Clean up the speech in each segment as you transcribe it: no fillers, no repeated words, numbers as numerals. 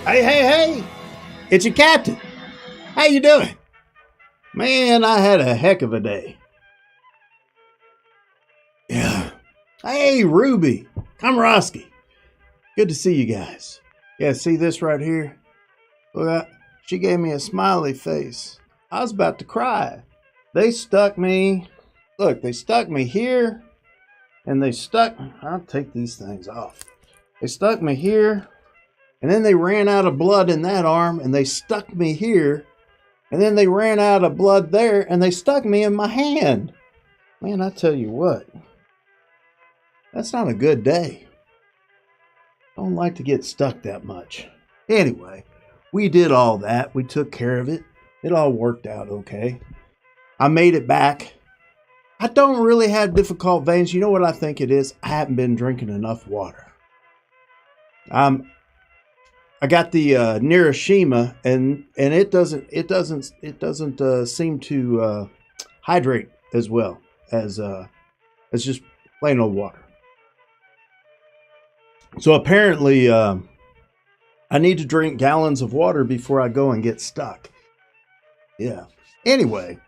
Hey, hey, hey, it's your captain. How you doing? Man, I had a heck of a day. Yeah. Hey, Ruby, Komorowski. Good to see you guys. Yeah, see this right here? Look, she gave me a smiley face. I was about to cry. They stuck me. Look, they stuck me here, and I'll take these things off. They stuck me here. And then they ran out of blood in that arm, and they stuck me here. And then they ran out of blood there, and they stuck me in my hand. Man, I tell you what, that's not a good day. I don't like to get stuck that much. Anyway, we did all that. We took care of it. It all worked out okay. I made it back. I don't really have difficult veins. You know what I think it is? I haven't been drinking enough water. I got the Neuroshima, and it doesn't seem to hydrate as well as just plain old water. So apparently, I need to drink gallons of water before I go and get stuck. Yeah. Anyway,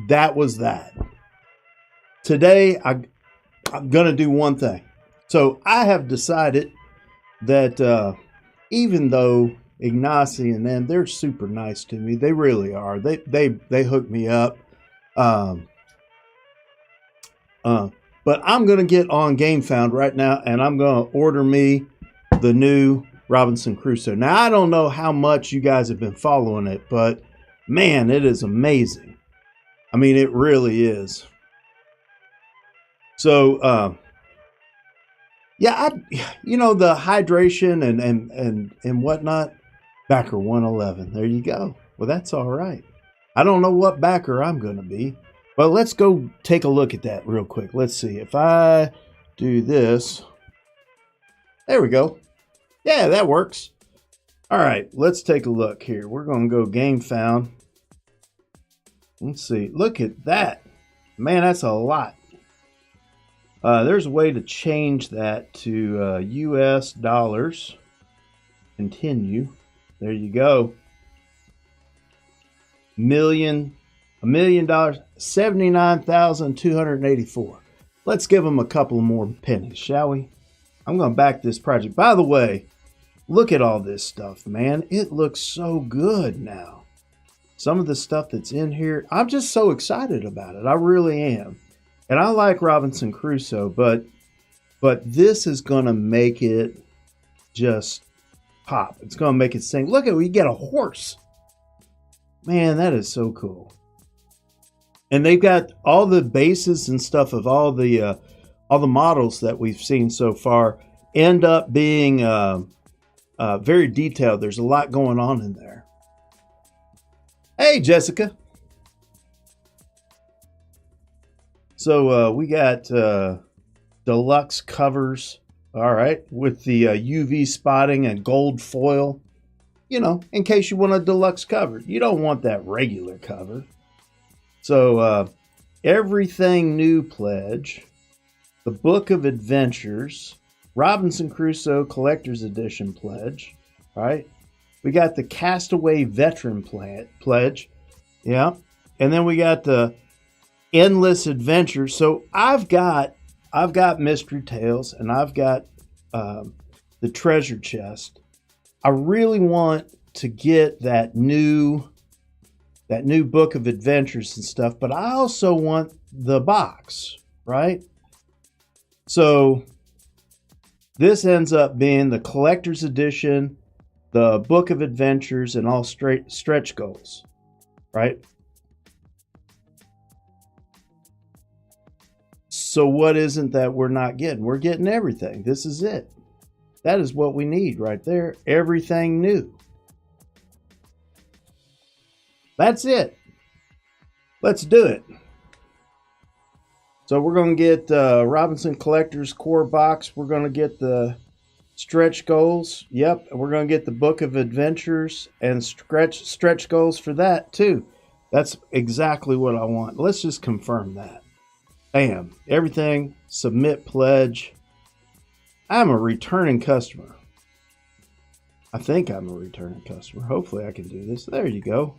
that was that. Today, I'm gonna do one thing. So I have decided that. Even though Ignacy and them, they're super nice to me. They really are. They hook me up. But I'm going to get on GameFound right now, and I'm going to order me the new Robison Crusoe. Now, I don't know how much you guys have been following it, but man, it is amazing. I mean, it really is. So, yeah, the hydration and whatnot, backer 111. There you go. Well, that's all right. I don't know what backer I'm going to be, but let's go take a look at that real quick. Let's see. If I do this, there we go. Yeah, that works. All right, let's take a look here. We're going to go GameFound. Let's see. Look at that. Man, that's a lot. There's a way to change that to US dollars. Continue. There you go. $1 million, 79,284. Let's give them a couple more pennies, shall we? I'm going to back this project. By the way, look at all this stuff, man. It looks so good now. Some of the stuff that's in here, I'm just so excited about it. I really am. And I like Robison Crusoe, but this is going to make it just pop. It's going to make it sing. Look at, we get a horse. Man, that is so cool. And they've got all the bases and stuff of all the models that we've seen so far end up being very detailed. There's a lot going on in there. Hey, Jessica. So we got deluxe covers, all right, with the UV spotting and gold foil, in case you want a deluxe cover. You don't want that regular cover. So Everything New pledge, the Book of Adventures, Robison Crusoe Collector's Edition pledge, all right. We got the Castaway Veteran pledge, yeah. And then we got the Endless Adventure. So I've got Mystery Tales, and I've got the treasure chest. I really want to get that new Book of Adventures and stuff, but I also want the box, right? So this ends up being the Collector's Edition, the Book of Adventures, and all stretch goals, right? So what isn't that we're not getting? We're getting everything. This is it. That is what we need right there. Everything new. That's it. Let's do it. So we're going to get Robinson Collector's Core Box. We're going to get the stretch goals. Yep, we're going to get the Book of Adventures and stretch goals for that too. That's exactly what I want. Let's just confirm that. Bam. Everything. Submit pledge. I'm a returning customer. I think I'm a returning customer. Hopefully I can do this. There you go.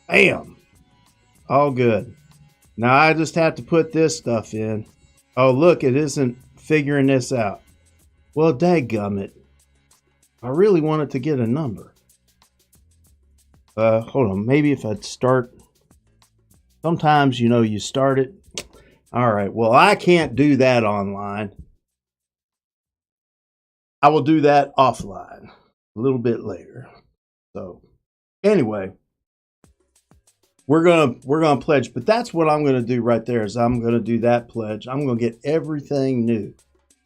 Bam. All good. Now I just have to put this stuff in. Oh, look, it isn't figuring this out. Well, dadgummit. I really wanted to get a number. Hold on. Maybe if I'd start. Sometimes, you start it. All right. Well, I can't do that online. I will do that offline a little bit later. So anyway, we're gonna pledge, but that's what I'm gonna do right there. Is I'm gonna do that pledge. I'm gonna get everything new.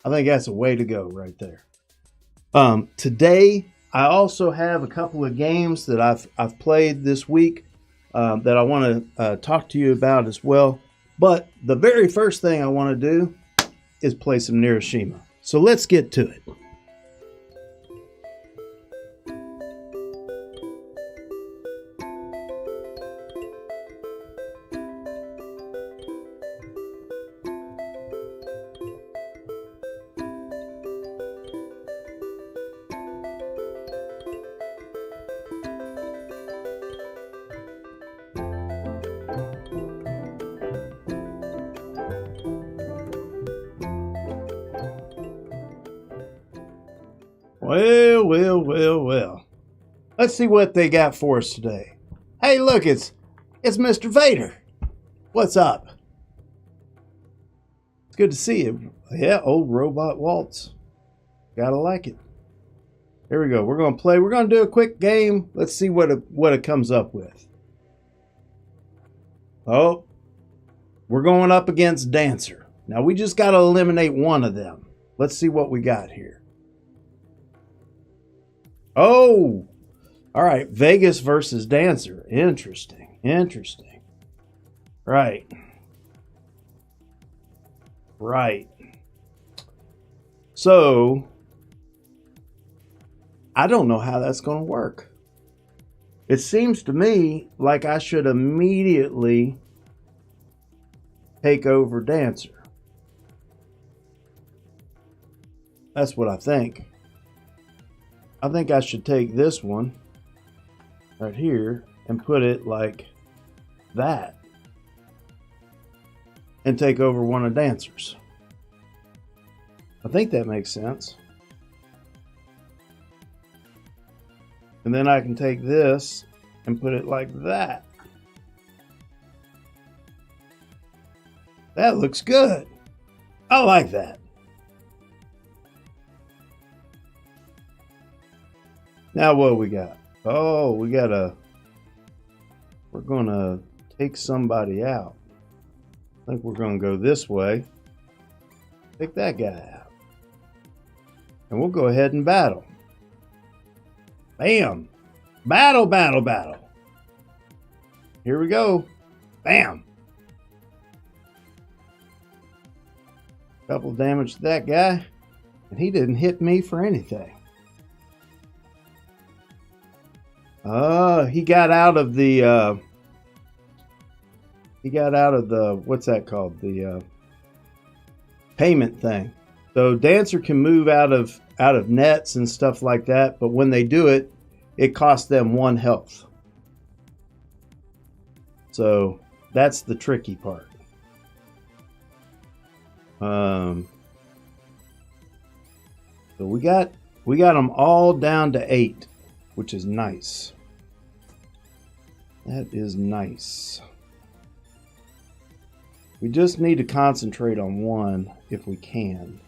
I think that's a way to go right there. Today I also have a couple of games that I've played this week that I want to talk to you about as well. But the very first thing I want to do is play some Neuroshima. So let's get to it. Well. Let's see what they got for us today. Hey, look, it's Mr. Vader. What's up? It's good to see you. Yeah, old robot waltz. Gotta like it. Here we go. We're gonna play. We're gonna do a quick game. Let's see what it comes up with. Oh, we're going up against Dancer. Now we just gotta eliminate one of them. Let's see what we got here. Oh, all right. Vegas versus Dancer. Interesting. Right. So, I don't know how that's going to work. It seems to me like I should immediately take over Dancer. That's what I think. I think I should take this one right here and put it like that and take over one of Dancer's. I think that makes sense. And then I can take this and put it like that. That looks good. I like that. Now what we got? Oh, we're gonna take somebody out. I think we're gonna go this way. Take that guy out. And we'll go ahead and battle. Bam! Battle. Here we go. Bam! Couple damage to that guy. And he didn't hit me for anything. He got out of the what's that called? The payment thing. So Dancer can move out of nets and stuff like that, but when they do it, it costs them 1 health. So that's the tricky part. So we got them all down to 8, which is nice. That is nice. We just need to concentrate on one if we can.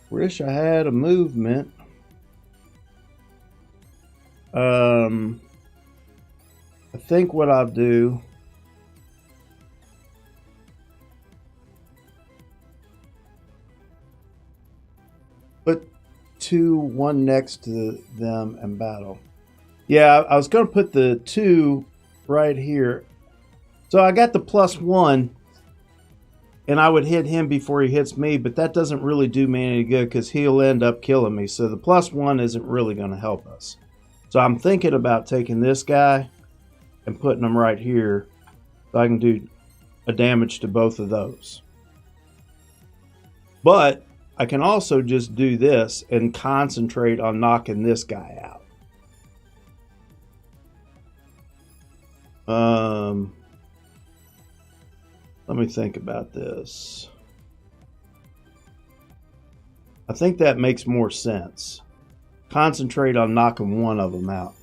Wish I had a movement. I think what I'll do Put 2, 1 next to them and battle. Yeah, I was going to put the 2 right here. So I got the +1, and I would hit him before he hits me, but that doesn't really do me any good because he'll end up killing me. So the +1 isn't really going to help us. So I'm thinking about taking this guy and putting him right here so I can do a damage to both of those. But I can also just do this and concentrate on knocking this guy out. Let me think about this. I think that makes more sense. Concentrate on knocking one of them out.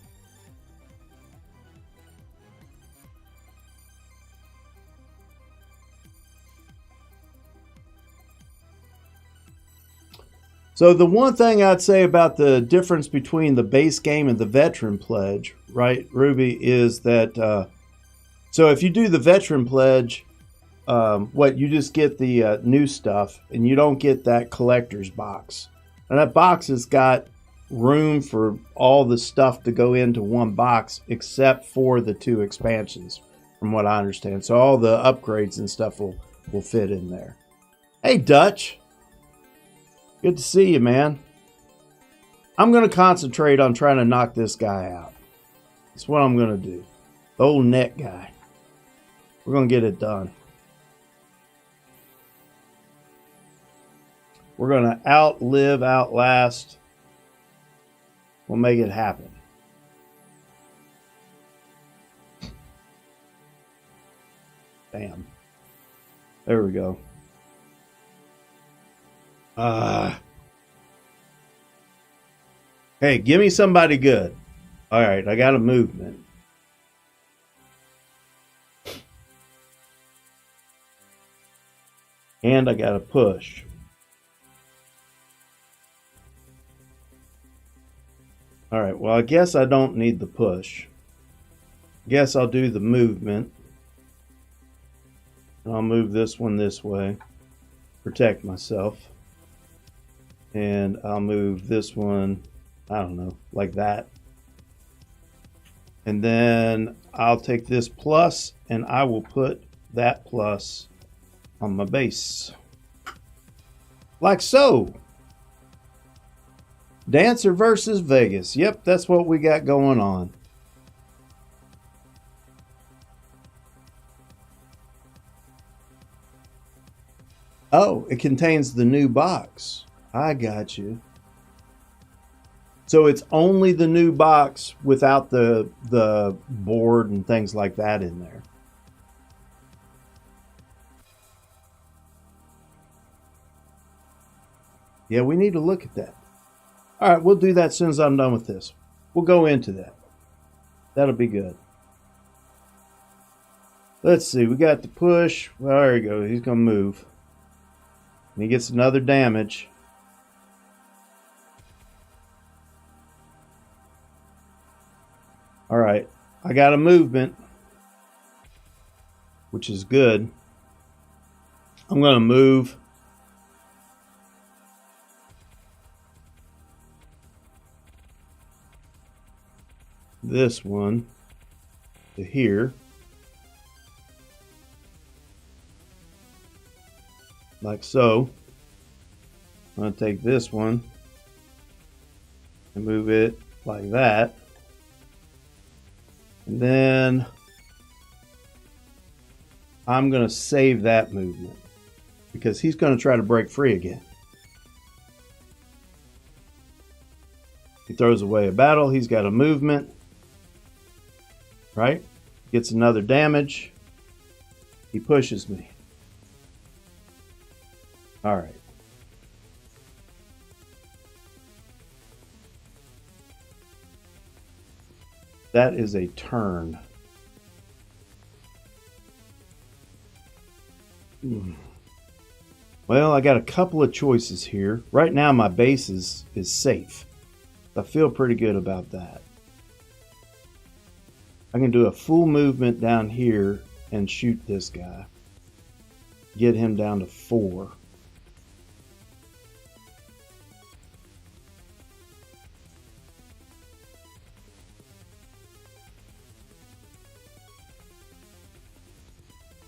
So the one thing I'd say about the difference between the base game and the veteran pledge, right, Ruby, is that so if you do the veteran pledge, you just get the new stuff and you don't get that collector's box. And that box has got room for all the stuff to go into one box except for the 2 expansions, from what I understand. So all the upgrades and stuff will fit in there. Hey, Dutch. Good to see you, man. I'm going to concentrate on trying to knock this guy out. That's what I'm going to do. The old net guy. We're going to get it done. We're going to outlive, outlast. We'll make it happen. Bam. There we go. Hey, give me somebody good. All right, I got a movement. And I got a push. All right, well, I guess I don't need the push. Guess I'll do the movement. I'll move this one this way. Protect myself. And I'll move this one, I don't know, like that. And then I'll take this plus and I will put that plus on my base. Like so. Dancer versus Vegas. Yep, that's what we got going on. Oh, it contains the new box. I got you. So it's only the new box without the board and things like that in there. Yeah, we need to look at that. All right, we'll do that as soon as I'm done with this. We'll go into that. That'll be good. Let's see. We got the push. Well, there you go. He's going to move. And he gets another damage. All right. I got a movement, which is good. I'm going to move. This one to here. Like so. I'm going to take this one and move it like that. And then I'm going to save that movement because he's going to try to break free again. He throws away a battle. He's got a movement. Right? Gets another damage. He pushes me. All right. That is a turn. Well, I got a couple of choices here. Right now my base is safe. I feel pretty good about that. I can do a full movement down here and shoot this guy. Get him down to 4.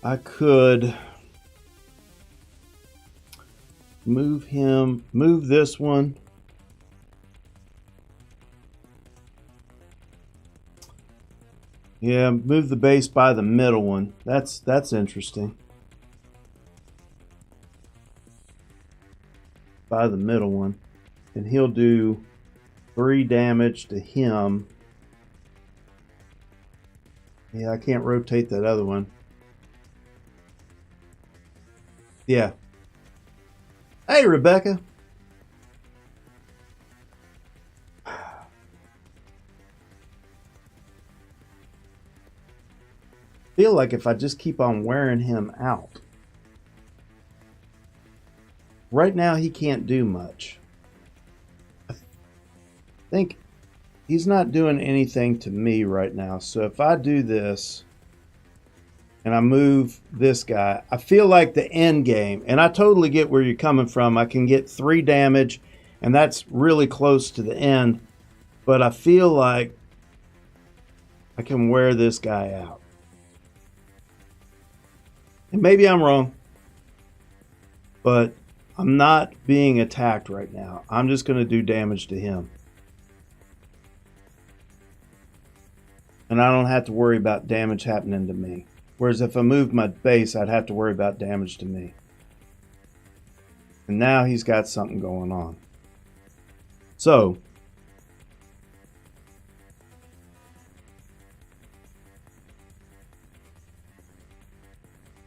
I could move this one. Yeah, move the base by the middle one. That's interesting. By the middle one. And he'll do 3 damage to him. Yeah, I can't rotate that other one. Yeah. Hey, Rebecca. Feel like if I just keep on wearing him out. Right now, he can't do much. I think he's not doing anything to me right now. So if I do this and I move this guy, I feel like the end game, and I totally get where you're coming from. I can get 3 damage, and that's really close to the end. But I feel like I can wear this guy out. And maybe I'm wrong, but I'm not being attacked right now. I'm just going to do damage to him. And I don't have to worry about damage happening to me. Whereas if I moved my base, I'd have to worry about damage to me. And now he's got something going on. So,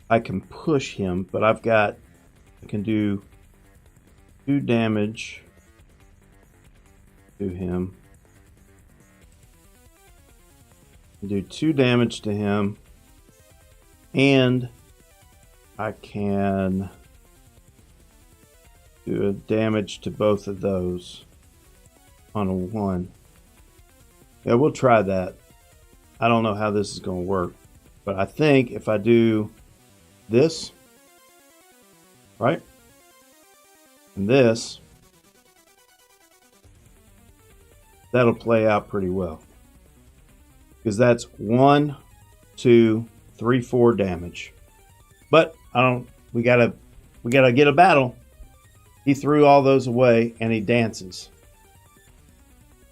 I can push him, but I can do 2 damage to him. Do 2 damage to him. And I can do a damage to both of those on a 1. Yeah, we'll try that. I don't know how this is going to work. But I think if I do this, right? And this, that'll play out pretty well. Because that's 1, 2, 3, 4 damage. But we gotta get a battle. He threw all those away and he dances.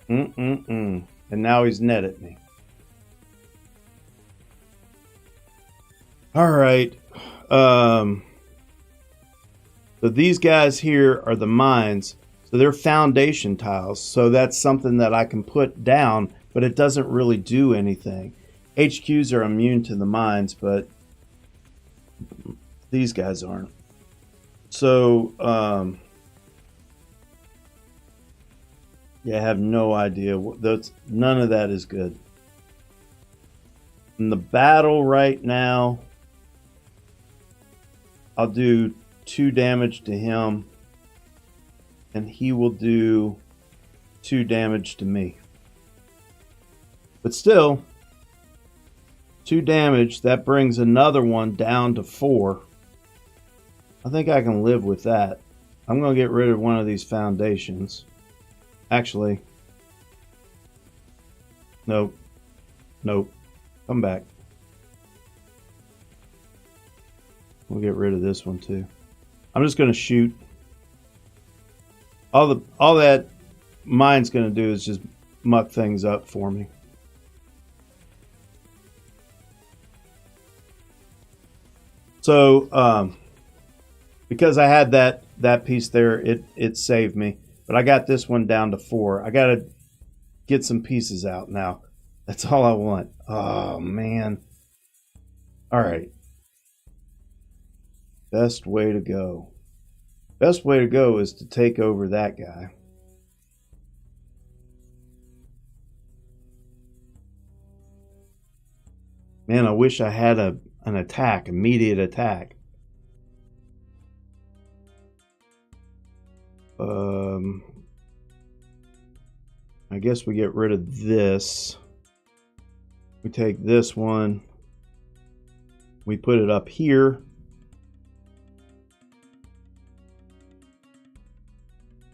And now he's netted me. All right. So these guys here are the mines. So they're foundation tiles. So that's something that I can put down, but it doesn't really do anything. HQs are immune to the mines, but these guys aren't. So, yeah, I have no idea. None of that is good. In the battle right now, I'll do 2 damage to him, and he will do 2 damage to me. But still, 2 damage, that brings another one down to 4. I think I can live with that. I'm going to get rid of one of these foundations. Actually, nope. Come back. We'll get rid of this one too. I'm just going to shoot. All that mine's going to do is just muck things up for me. So, because I had that piece there, it saved me. But I got this one down to 4. I got to get some pieces out now. That's all I want. Oh, man. All right. Best way to go. Best way to go is to take over that guy. Man, I wish I had an attack, immediate attack. I guess we get rid of this. We take this one. We put it up here.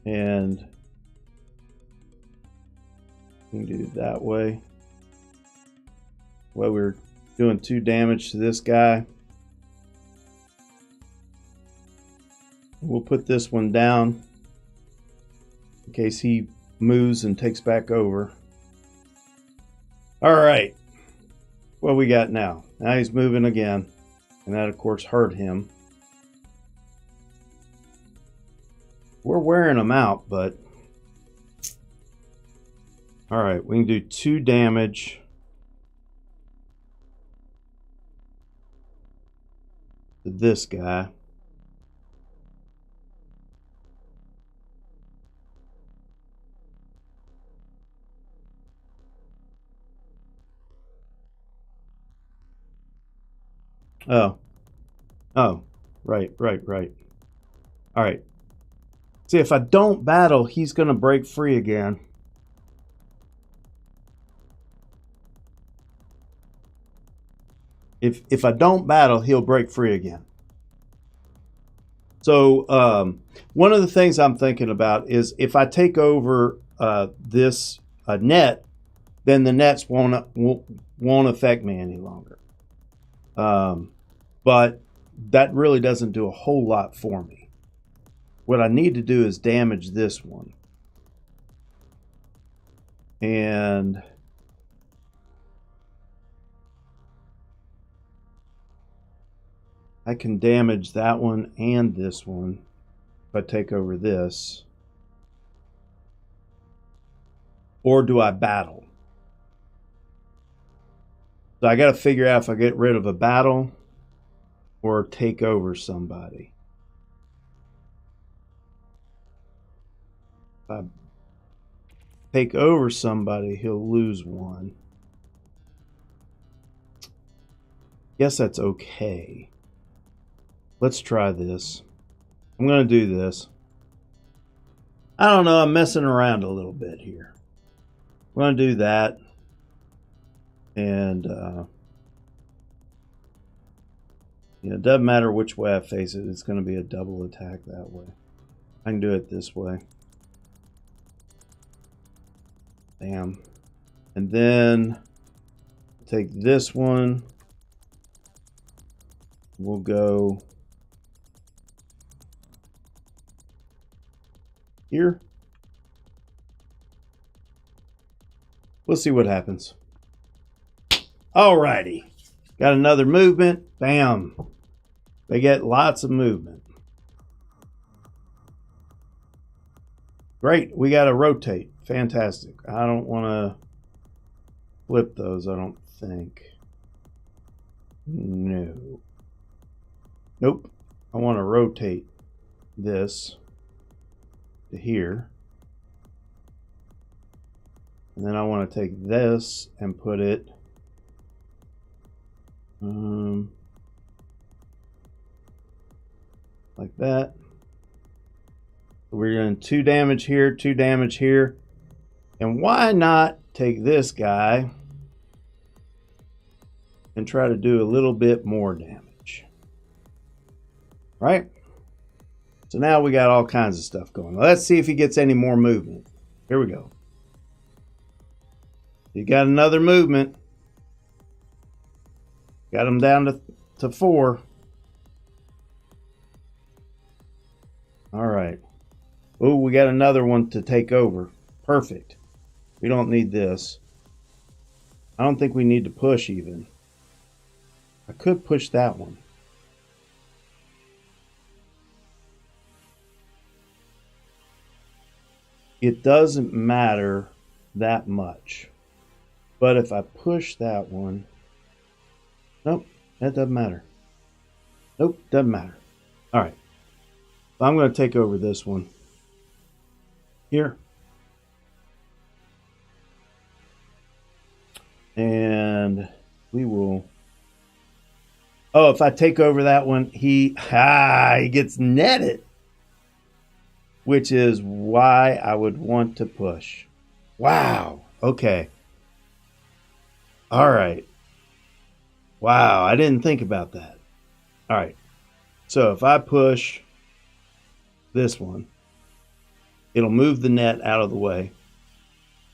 And we can do it that way. Well, we're doing 2 damage to this guy. We'll put this one down in case he moves and takes back over. All right. What we got now? Now he's moving again. And that, of course, hurt him. We're wearing him out, but... All right, we can do 2 damage. To this guy. Oh. Oh. Right. All right. See, if I don't battle, he's going to break free again. If I don't battle, he'll break free again. So one of the things I'm thinking about is if I take over this net, then the nets won't affect me any longer. But that really doesn't do a whole lot for me. What I need to do is damage this one. And I can damage that one and this one if I take over this. Or do I battle? So I got to figure out if I get rid of a battle or take over somebody. If I take over somebody, he'll lose 1. Guess that's okay. Let's try this. I'm going to do this. I don't know, I'm messing around a little bit here. I'm going to do that. And it doesn't matter which way I face it, it's going to be a double attack that way. I can do it this way. Bam. And then take this one. We'll go here. We'll see what happens. Alrighty. Got another movement. Bam. They get lots of movement. Great. We got to rotate. Fantastic. I don't want to flip those, I don't think. No. Nope. I want to rotate this to here. And then I want to take this and put it like that. We're doing 2 damage here, 2 damage here. And why not take this guy and try to do a little bit more damage? Right? So now we got all kinds of stuff going. Let's see if he gets any more movement. Here we go. You got another movement. Got him down to 4. All right. Oh, we got another one to take over. Perfect. We don't need this. I don't think we need to push even. I could push that one. It doesn't matter that much. But if I push that one, nope, that doesn't matter. Nope, doesn't matter. All right. So I'm going to take over this one. Here. And we will. Oh, if I take over that one, he gets netted. Which is why I would want to push. Wow. Okay. All right. Wow, I didn't think about that. All right. So if I push this one, it'll move the net out of the way.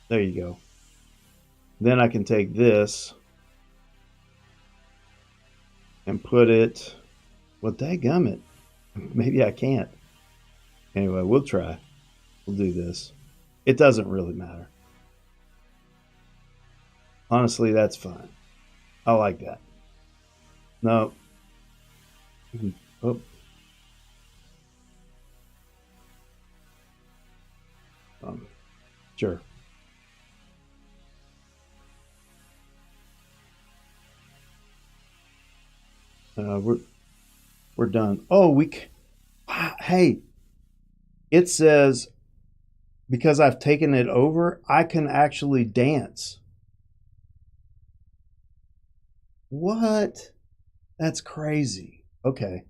There you go. Then I can take this and put it, well, dadgummit. Maybe I can't. Anyway, we'll try. We'll do this. It doesn't really matter. Honestly, that's fine. I like that. No. Oh. Sure. We're done. Oh, hey, it says because I've taken it over, I can actually dance. What? That's crazy. Okay.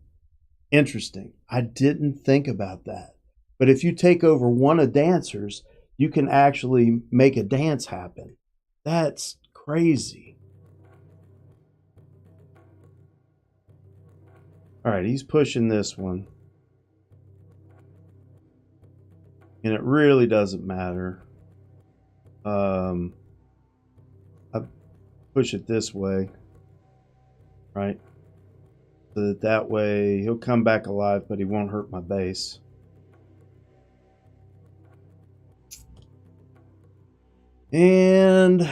Interesting. I didn't think about that. But if you take over one of dancers, you can actually make a dance happen. That's crazy. All right, he's pushing this one. And it really doesn't matter. I push it this way, right? So that way he'll come back alive, but he won't hurt my base. And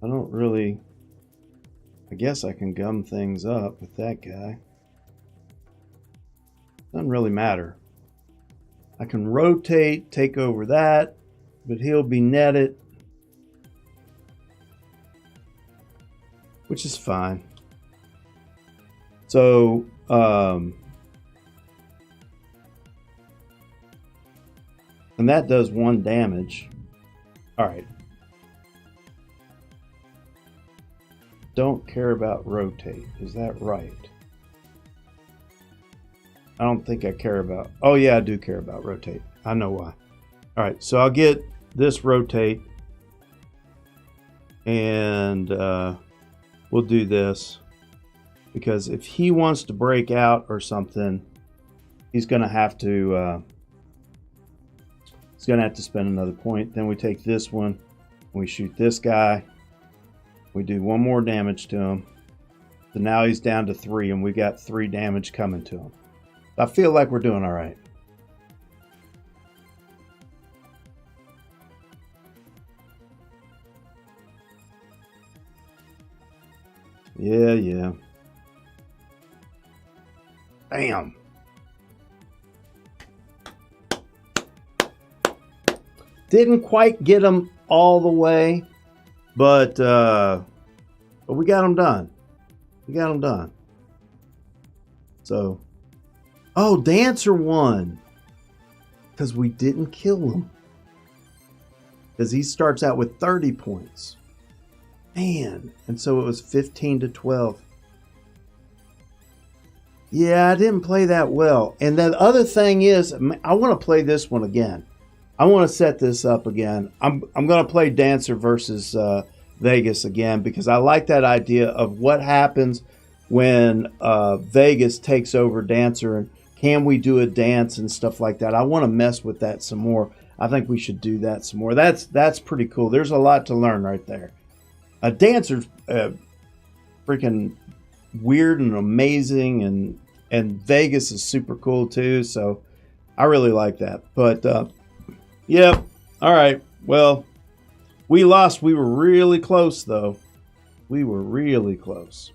I don't really, I guess I can gum things up with that guy. Doesn't really matter. I can rotate, take over that, but he'll be netted, which is fine. So, and that does 1 damage. All right. Don't care about rotate. Is that right? I don't think I care about... Oh, yeah, I do care about rotate. I know why. All right, so I'll get this rotate. And we'll do this. Because if he wants to break out or something, he's going to have to... he's going to have to spend another point. Then we take this one. We shoot this guy. We do 1 more damage to him. So now he's down to 3, and we got 3 damage coming to him. I feel like we're doing all right. Yeah. Bam. Didn't quite get him all the way, but we got him done. So, oh, Dancer won because we didn't kill him. Because he starts out with 30 points. Man, and so it was 15 to 12. Yeah, I didn't play that well. And the other thing is, I want to play this one again. I want to set this up again. I'm going to play Dancer versus Vegas again because I like that idea of what happens when Vegas takes over Dancer and can we do a dance and stuff like that. I want to mess with that some more. I think we should do that some more. That's pretty cool. There's a lot to learn right there. A Dancer's freaking weird and amazing, and Vegas is super cool too. So I really like that. But yeah, all right. Well, we lost. We were really close though. We were really close.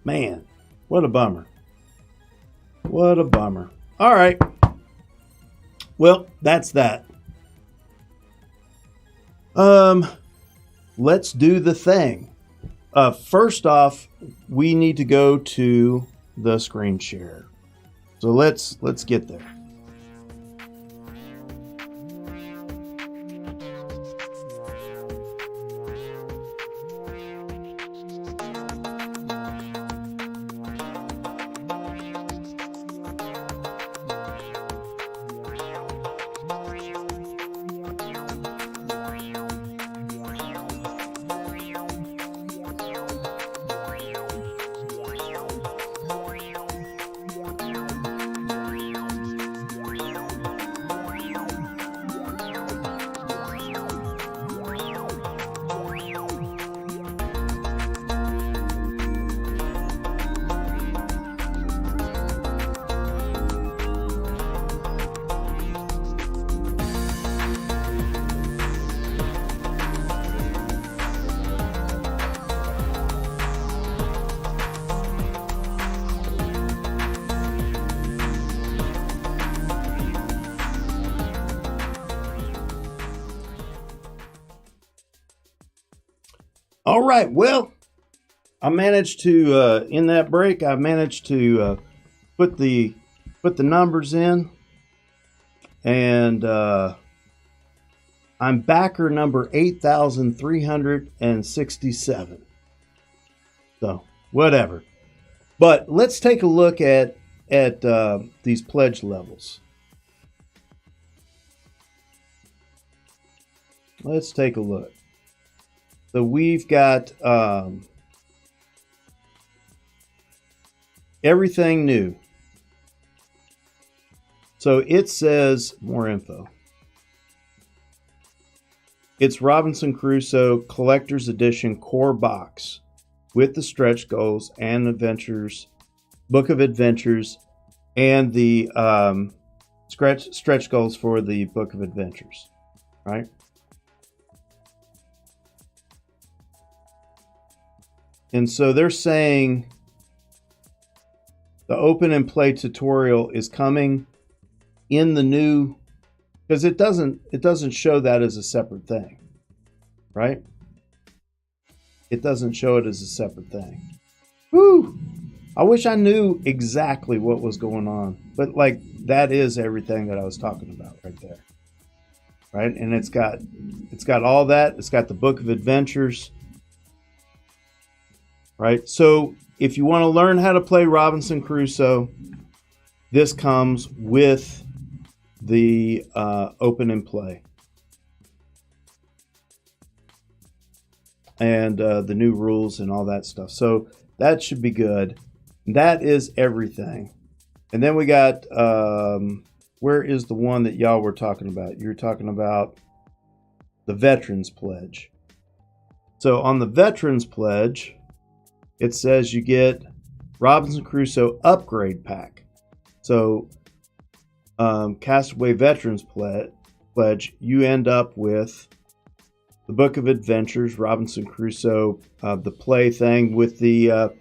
Man, what a bummer. What a bummer. All right. Well, that's that. Let's do the thing. First off, we need to go to the screen share. So let's get there. All right. Well, I managed to in that break. I managed to put the numbers in, and I'm backer number 8,367. So whatever. But let's take a look at these pledge levels. Let's take a look. So we've got everything new. So it says more info. It's Robison Crusoe Collector's Edition Core Box with the stretch goals and adventures, Book of Adventures, and the stretch goals for the Book of Adventures, right? And so they're saying the open and play tutorial is coming in the new, because it doesn't show that as a separate thing, right? It doesn't show it as a separate thing. Whew! I wish I knew exactly what was going on, but like that is everything that I was talking about right there, right? And it's got all that. It's got the Book of Adventures, right? So if you want to learn how to play Robison Crusoe, this comes with the open and play. And the new rules and all that stuff. So that should be good. That is everything. And then we got, where is the one that y'all were talking about? You're talking about the Veterans Pledge. So on the Veterans Pledge, it says you get Robison Crusoe Upgrade Pack. So Castaway Veterans Pledge, you end up with the Book of Adventures, Robison Crusoe, the play thing with the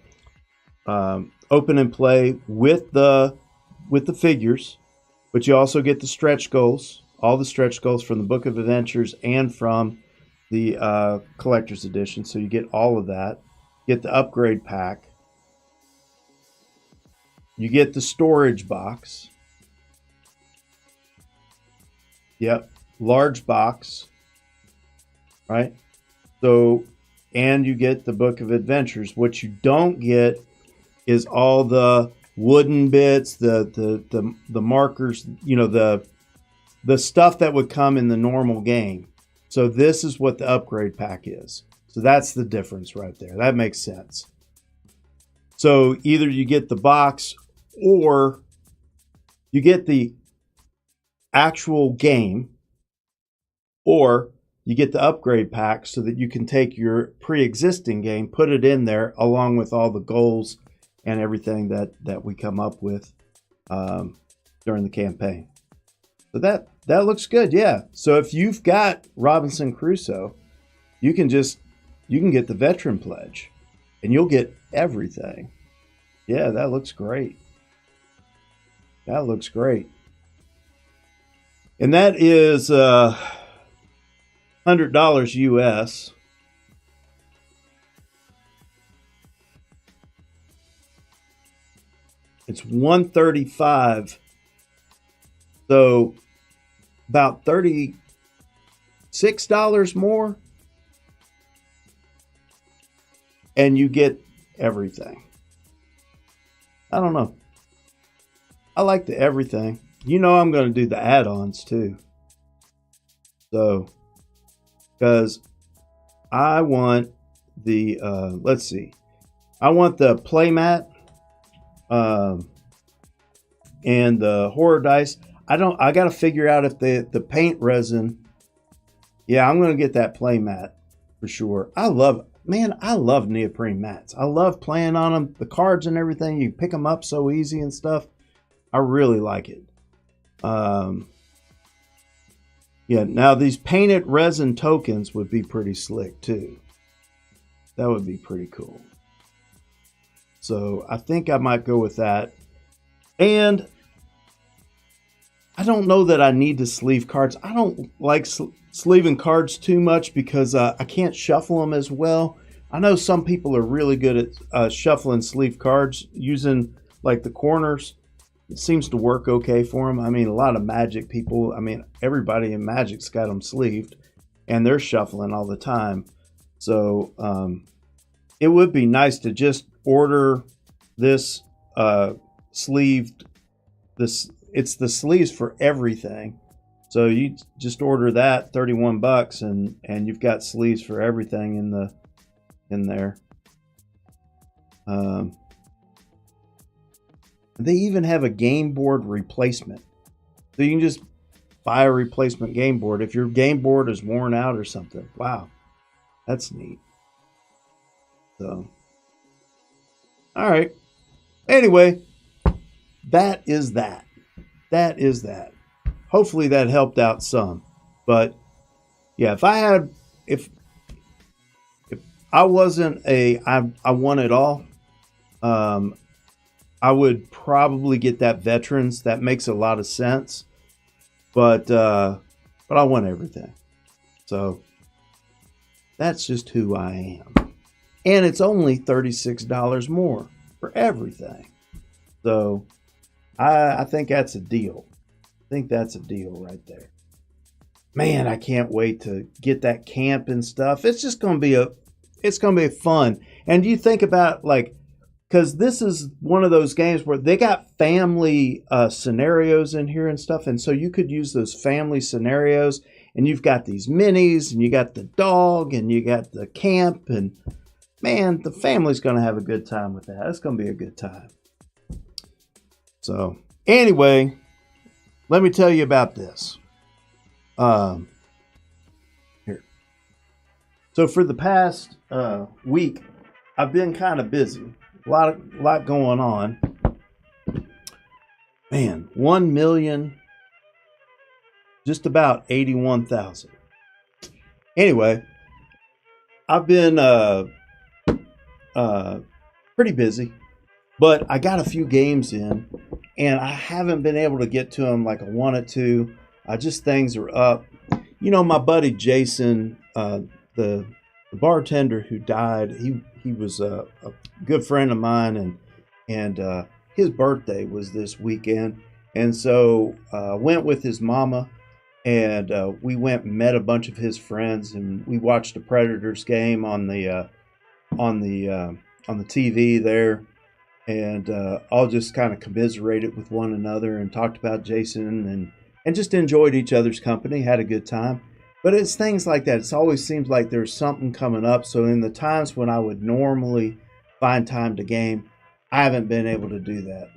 open and play with the figures, but you also get the stretch goals, all the stretch goals from the Book of Adventures and from the Collector's Edition. So you get all of that. You get the upgrade pack. You get the storage box. Yep, large box. Right? So, and you get the Book of Adventures. What you don't get is all the wooden bits, the markers, you know, the stuff that would come in the normal game. So this is what the upgrade pack is. So that's the difference right there. That makes sense. So either you get the box or you get the actual game, or you get the upgrade pack so that you can take your pre-existing game, put it in there along with all the goals and everything that we come up with during the campaign. So that looks good, yeah. So if you've got Robison Crusoe, you can get the Veteran Pledge and you'll get everything. Yeah, that looks great. That looks great. And that is $100 US. It's $135. So about $36 more. And you get everything. I don't know. I like the everything. You know I'm going to do the add-ons too. So, because I want the, let's see. I want the playmat and the horror dice. I got to figure out if the paint resin. Yeah, I'm going to get that playmat for sure. I love neoprene mats. I love playing on them. The cards and everything, you pick them up so easy and stuff. I really like it. Yeah, now these painted resin tokens would be pretty slick too. That would be pretty cool. So I think I might go with that. And I don't know that I need to sleeve cards. I don't like sleeving cards too much because I can't shuffle them as well. I know some people are really good at shuffling sleeve cards using like the corners. It seems to work okay for them. I mean, a lot of Magic people, I mean, everybody in Magic's got them sleeved and they're shuffling all the time. So it would be nice to just order this sleeved. It's the sleeves for everything. So you just order that, $31, and you've got sleeves for everything in there. They even have a game board replacement. So you can just buy a replacement game board if your game board is worn out or something. Wow, that's neat. So, all right. Anyway, that is that. That is that. Hopefully that helped out some. But yeah, if I wasn't I want it all, I would probably get that Veterans. That makes a lot of sense. But I want everything. So that's just who I am. And it's only $36 more for everything. So I think that's a deal. I think that's a deal right there. Man, I can't wait to get that camp and stuff. It's just going to be fun. And you think about like, because this is one of those games where they got family scenarios in here and stuff. And so you could use those family scenarios, and you've got these minis, and you got the dog, and you got the camp. And man, the family's going to have a good time with that. It's going to be a good time. So anyway, let me tell you about this. Here. So for the past week, I've been kind of busy. A lot going on. Man, 1,000,000, just about 81,000. Anyway, I've been pretty busy, but I got a few games in, and I haven't been able to get to them like I wanted to. Just things are up. You know, my buddy Jason, the bartender who died, he was a good friend of mine, and his birthday was this weekend, and so went with his mama, and we went and met a bunch of his friends, and we watched the Predators game on the TV there, and all just kind of commiserated with one another and talked about Jason and just enjoyed each other's company, had a good time. But it's things like that. It always seems like there's something coming up. So in the times when I would normally find time to game, I haven't been able to do that.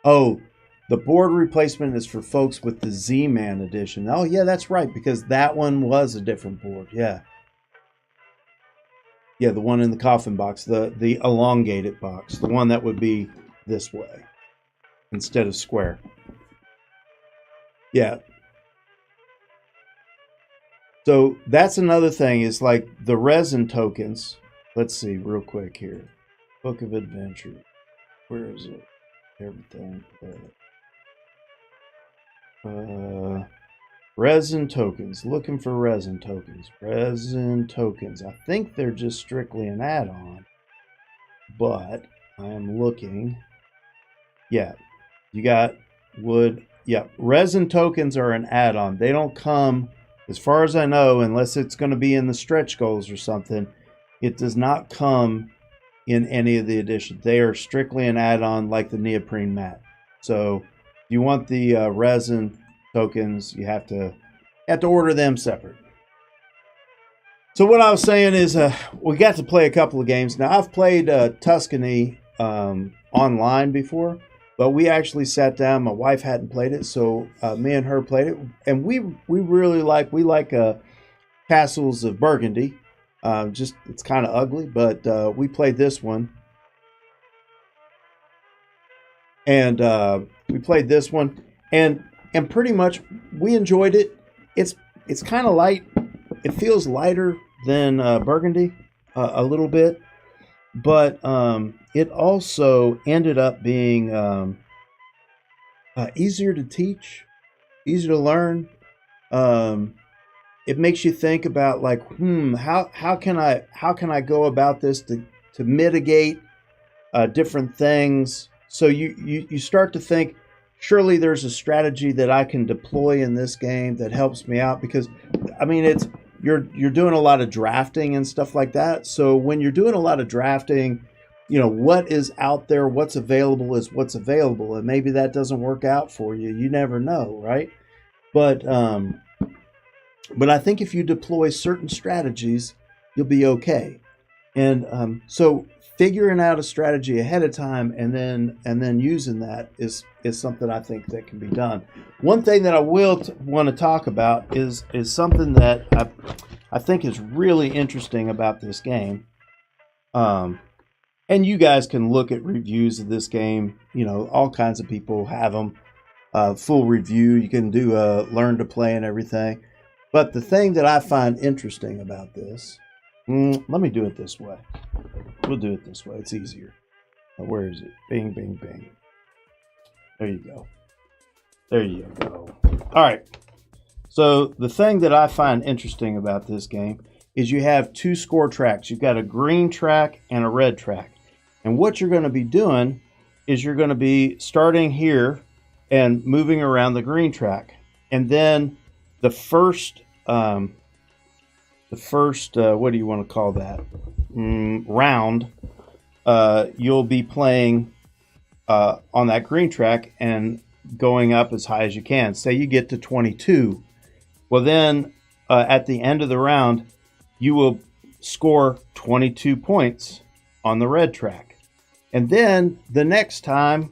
Oh, the board replacement is for folks with the Z-Man edition. Oh, yeah, that's right, because that one was a different board. Yeah. Yeah, the one in the coffin box, the elongated box, the one that would be this way instead of square. Yeah. So that's another thing is like the resin tokens. Let's see real quick here. Book of Adventure. Where is it? Everything. Resin tokens. Looking for resin tokens. Resin tokens. I think they're just strictly an add-on. But I am looking. Yeah. You got wood. Yeah. Resin tokens are an add-on. They don't come, as far as I know, unless it's going to be in the stretch goals or something. It does not come in any of the editions. They are strictly an add-on like the neoprene mat. So if you want the resin tokens, you have to order them separate. So what I was saying is we got to play a couple of games. Now I've played Tuscany online before, but we actually sat down. My wife hadn't played it, so me and her played it, and we really like Castles of Burgundy. Just it's kind of ugly, but we played this one, and we played this one, and pretty much we enjoyed it. It's kind of light. It feels lighter than Burgundy a little bit, but it also ended up being easier to teach, easier to learn. It makes you think about like, how can I go about this to mitigate different things? So you start to think, surely there's a strategy that I can deploy in this game that helps me out, because I mean it's you're doing a lot of drafting and stuff like that. So when you're doing a lot of drafting, what is out there, what's available is what's available, and maybe that doesn't work out for you. You never know, right? But I think if you deploy certain strategies, you'll be okay. And so figuring out a strategy ahead of time and then using that is something I think that can be done. One thing that I will want to talk about is something that I think is really interesting about this game. And you guys can look at reviews of this game. All kinds of people have them. Full review. You can do a learn to play and everything. But the thing that I find interesting about this, let me do it this way. We'll do it this way. It's easier. Where is it? Bing, bing, bing. There you go. There you go. All right. So the thing that I find interesting about this game is you have two score tracks. You've got a green track and a red track. And what you're going to be doing is you're going to be starting here and moving around the green track. And then the first what do you want to call that? Round, you'll be playing on that green track and going up as high as you can. Say you get to 22. Well, then at the end of the round, you will score 22 points on the red track. And then the next time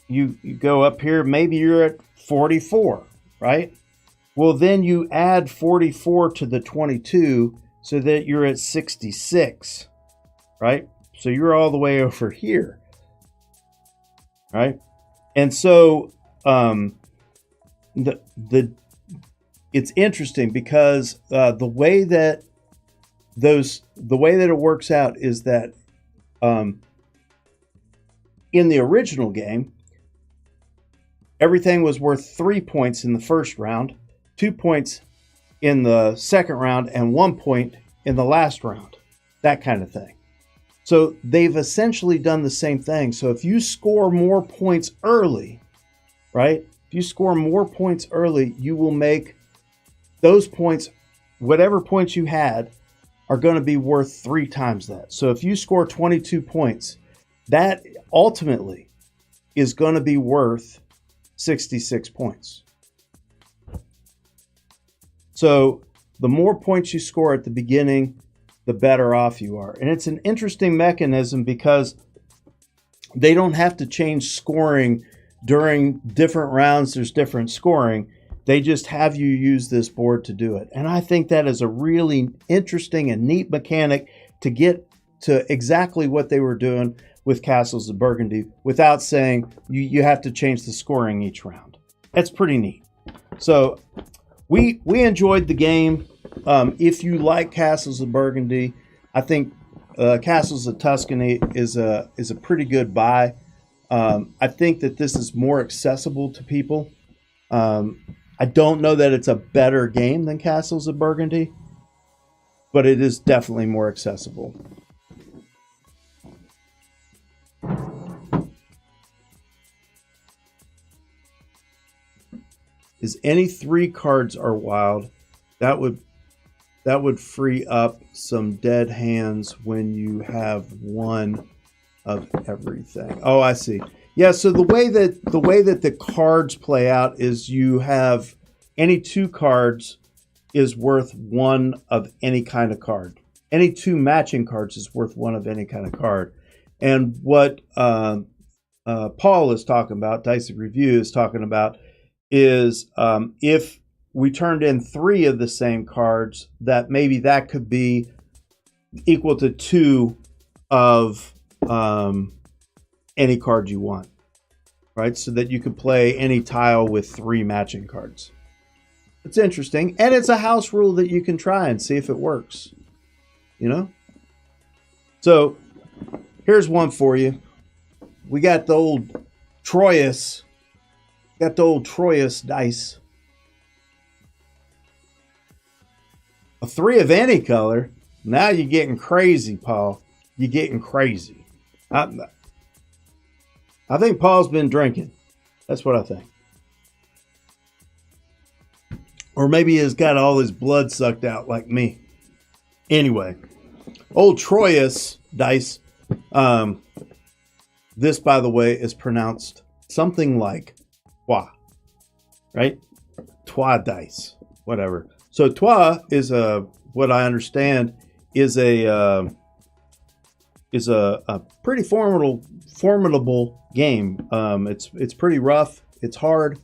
you go up here, maybe you're at 44, right? Well, then you add 44 to the 22 so that you're at 66, right? So you're all the way over here, right? And so it's interesting because the way that it works out is that in the original game, everything was worth 3 points in the first round, 2 points in the second round, and 1 point in the last round, that kind of thing. So they've essentially done the same thing. So if you score more points early, right? If you score more points early, you will make those points, whatever points you had, are going to be worth 3 times that. So if you score 22 points, that ultimately is going to be worth 66 points. So the more points you score at the beginning, the better off you are. And it's an interesting mechanism because they don't have to change scoring during different rounds. There's different scoring. They just have you use this board to do it. And I think that is a really interesting and neat mechanic to get to exactly what they were doing with Castles of Burgundy without saying you have to change the scoring each round. That's pretty neat. So we enjoyed the game. If you like Castles of Burgundy, I think Castles of Tuscany is a pretty good buy. I think that this is more accessible to people. I don't know that it's a better game than Castles of Burgundy, but it is definitely more accessible. Is any 3 cards are wild. That would free up some dead hands when you have 1 of everything. Oh, I see. Yeah, so the way that the cards play out is you have any 2 cards is worth 1 of any kind of card. Any 2 matching cards is worth 1 of any kind of card. And what Paul is talking about, Dicey Review is talking about, is if we turned in 3 of the same cards, that maybe that could be equal to 2 of any card you want, right? So that you could play any tile with 3 matching cards. It's interesting, and it's a house rule that you can try and see if it works, So here's one for you. We got the old Troyes Got the old Troyes dice. A 3 of any color. Now you're getting crazy, Paul. You're getting crazy. I think Paul's been drinking. That's what I think. Or maybe he's got all his blood sucked out like me. Anyway, old Troyes dice. This, by the way, is pronounced something like trois, right? Trois dice, whatever. So trois is what I understand is a pretty formidable game. It's pretty rough. It's hard.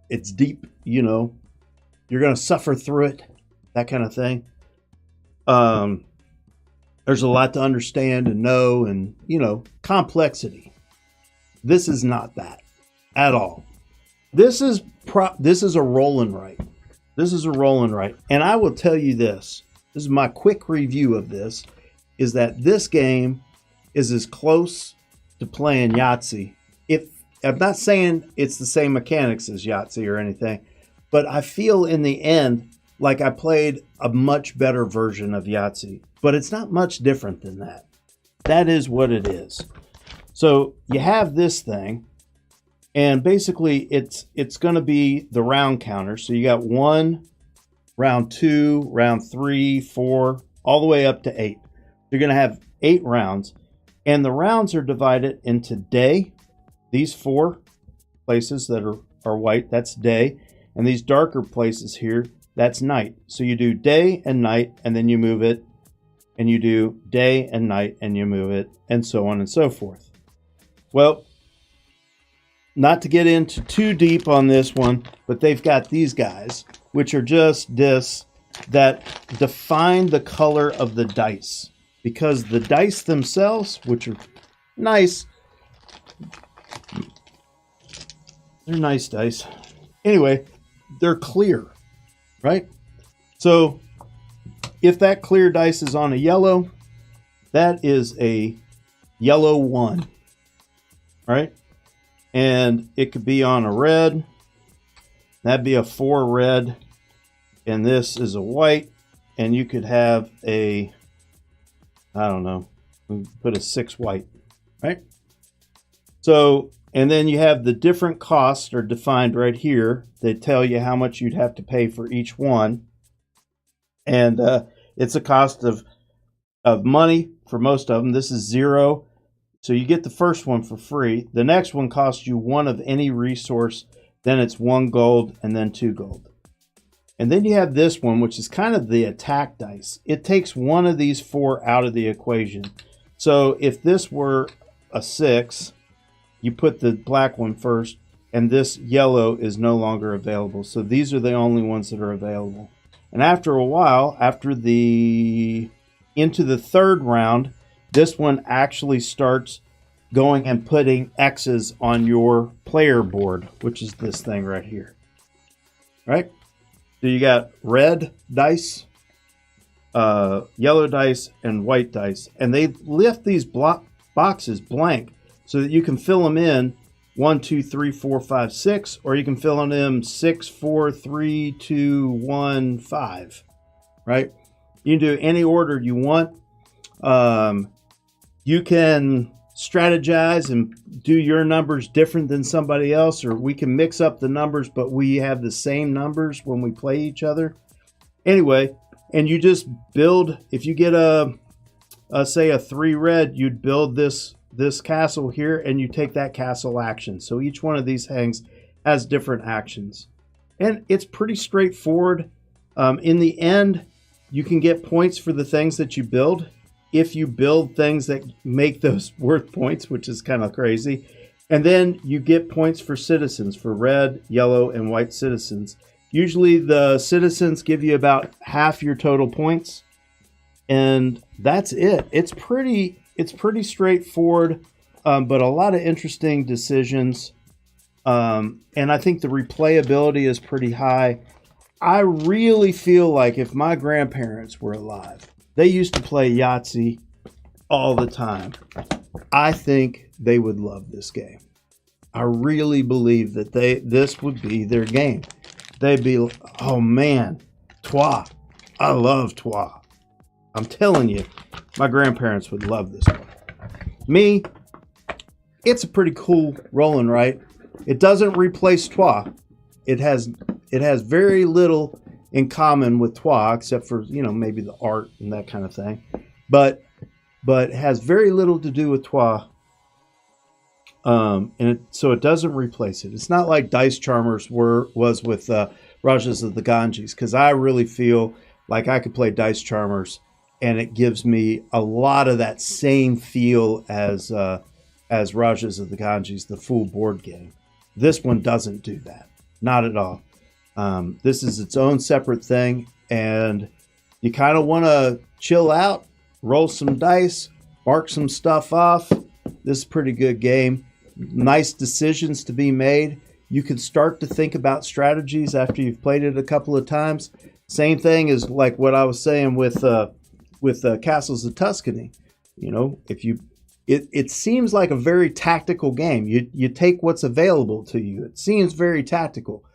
It's deep. You know, you're gonna suffer through it. That kind of thing. There's a lot to understand and know, and complexity. This is not that at all. This is a roll and write. This is a roll and write. And I will tell you this. This is my quick review of this. Is that this game is as close to playing Yahtzee. I'm not saying it's the same mechanics as Yahtzee or anything, but I feel in the end like I played a much better version of Yahtzee. But it's not much different than that. That is what it is. So you have this thing, and basically it's going to be the round counter. So you got 1, round 2, round 3, 4, all the way up to 8. You're going to have 8 rounds, and the rounds are divided into day. These 4 places that are white, that's day, and these darker places here, that's night. So you do day and night, and then you move it, and you do day and night, and you move it, and so on and so forth. Well, not to get into too deep on this one, but they've got these guys, which are just discs that define the color of the dice. Because the dice themselves, which are nice, they're nice dice. Anyway, they're clear, right? So if that clear dice is on a yellow, that is a yellow 1, right? And it could be on a red. That'd be a 4 red. And this is a white. And you could have a, I don't know, put a 6 white, right? So, and then you have the different costs are defined right here. They tell you how much you'd have to pay for each one. And it's a cost of money for most of them. This is 0. So you get the first one for free. The next one costs you 1 of any resource. Then it's 1 gold and then 2 gold. And then you have this one, which is kind of the attack dice. It takes 1 of these 4 out of the equation. So if this were a 6, you put the black one first, and this yellow is no longer available. So these are the only ones that are available. And after a while, into the 3rd round, this one actually starts going and putting X's on your player board, which is this thing right here. Right? So you got red dice, yellow dice, and white dice. And they left these boxes blank so that you can fill them in 1, 2, 3, 4, 5, 6, or you can fill in them 6, 4, 3, 2, 1, 5. Right? You can do any order you want. You can strategize and do your numbers different than somebody else, or we can mix up the numbers, but we have the same numbers when we play each other. Anyway, and you just build, if you get say a 3 red, you'd build this castle here, and you take that castle action. So each one of these has different actions. And it's pretty straightforward. In the end, you can get points for the things that you build. If you build things that make those worth points, which is kind of crazy. And then you get points for citizens, for red, yellow, and white citizens. Usually the citizens give you about half your total points. And that's it. It's pretty straightforward, but a lot of interesting decisions. And I think the replayability is pretty high. I really feel like if my grandparents were alive, they used to play Yahtzee all the time. I think they would love this game. I really believe that this would be their game. They'd be, oh man, Trois. I love Trois. I'm telling you, my grandparents would love this one. Me, it's a pretty cool roll and write. It doesn't replace Trois. It has very little in common with Trois, except for, maybe the art and that kind of thing. But it has very little to do with Trois. So it doesn't replace it. It's not like Dice Charmers was with Rajas of the Ganges, because I really feel like I could play Dice Charmers and it gives me a lot of that same feel as Rajas of the Ganges, the full board game. This one doesn't do that. Not at all. This is its own separate thing, and you kind of want to chill out, roll some dice, mark some stuff off. This is a pretty good game. Nice decisions to be made. You can start to think about strategies after you've played it a couple of times. Same thing as like what I was saying with Castles of Tuscany. It seems like a very tactical game. You take what's available to you. It seems very tactical.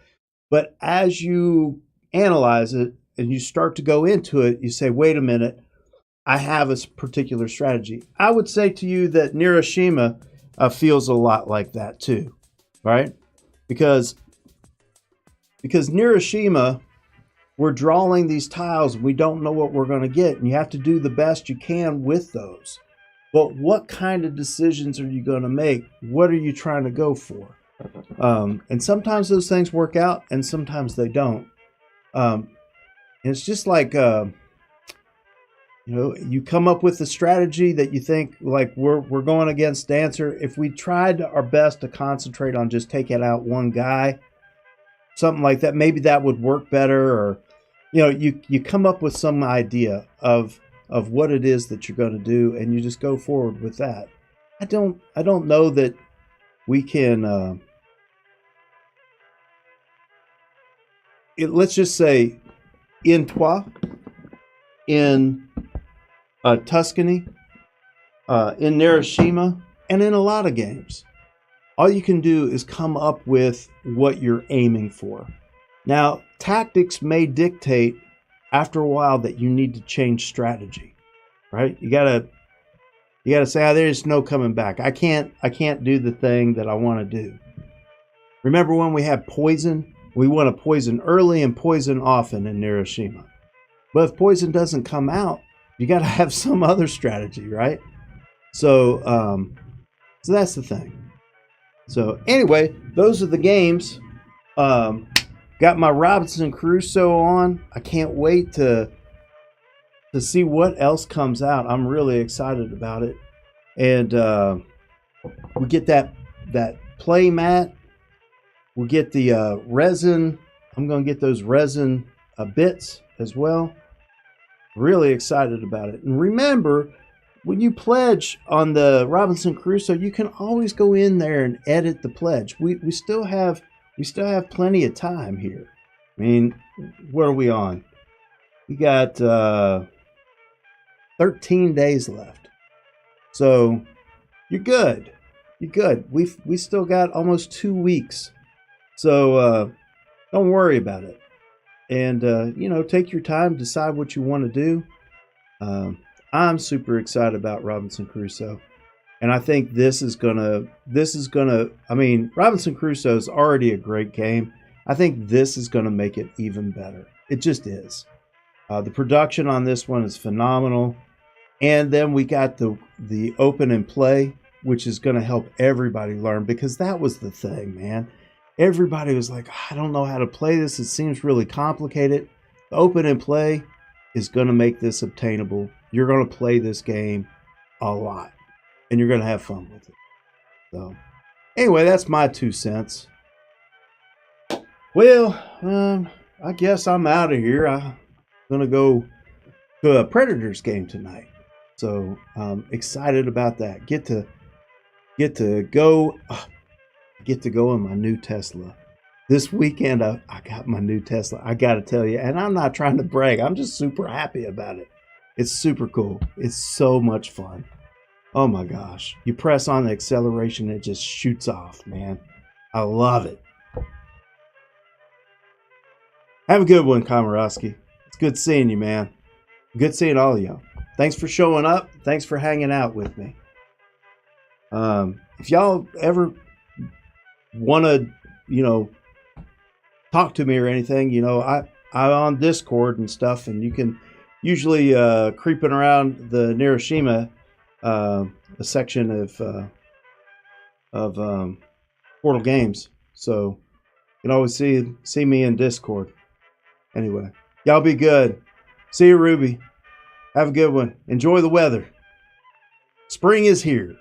But as you analyze it and you start to go into it, you say, wait a minute, I have a particular strategy. I would say to you that Neuroshima feels a lot like that too, right? Because Neuroshima, we're drawing these tiles, we don't know what we're going to get, and you have to do the best you can with those. But what kind of decisions are you going to make? What are you trying to go for? And sometimes those things work out, and sometimes they don't. And it's just like, you come up with a strategy that you think, like, we're going against Dancer. If we tried our best to concentrate on just taking out one guy, something like that, maybe that would work better. Or, you come up with some idea of what it is that you're going to do, and you just go forward with that. I don't know that we can. Let's just say, in Trois, in Tuscany, in Neuroshima, and in a lot of games, all you can do is come up with what you're aiming for. Now, tactics may dictate after a while that you need to change strategy, right? You gotta say, there's no coming back. I can't do the thing that I want to do. Remember when we had poison? We want to poison early and poison often in Neuroshima. But if poison doesn't come out, you got to have some other strategy, right? So that's the thing. So anyway, those are the games. Got my Robison Crusoe on. I can't wait to see what else comes out. I'm really excited about it. And we get that play mat. We'll get the resin. I'm going to get those resin bits as well. Really excited about it. And remember, when you pledge on the Robison Crusoe, you can always go in there and edit the pledge. We still have plenty of time here. I mean, what are we on? We got 13 days left. So you're good. You're good. We still got almost 2 weeks. So don't worry about it. And, take your time, decide what you want to do. I'm super excited about Robison Crusoe. And I think Robinson Crusoe is already a great game. I think this is going to make it even better. It just is. The production on this one is phenomenal. And then we got the open and play, which is going to help everybody learn, because that was the thing, man. Everybody was like, I don't know how to play this. It seems really complicated. The open and play is going to make this obtainable. You're going to play this game a lot, and you're going to have fun with it. So anyway, that's my 2 cents. Well, I guess I'm out of here. I'm going to go to a Predators game tonight. So I'm excited about that. Get to go in my new Tesla. This weekend, I got my new Tesla. I got to tell you, and I'm not trying to brag. I'm just super happy about it. It's super cool. It's so much fun. Oh my gosh. You press on the acceleration, it just shoots off, man. I love it. Have a good one, Komorowski. It's good seeing you, man. Good seeing all of y'all. Thanks for showing up. Thanks for hanging out with me. If y'all ever want to, talk to me or anything, I'm on Discord and stuff, and you can usually creeping around the Neuroshima, a section of Portal Games. So you can always see me in Discord. Anyway, y'all be good. See you, Ruby. Have a good one. Enjoy the weather. Spring is here.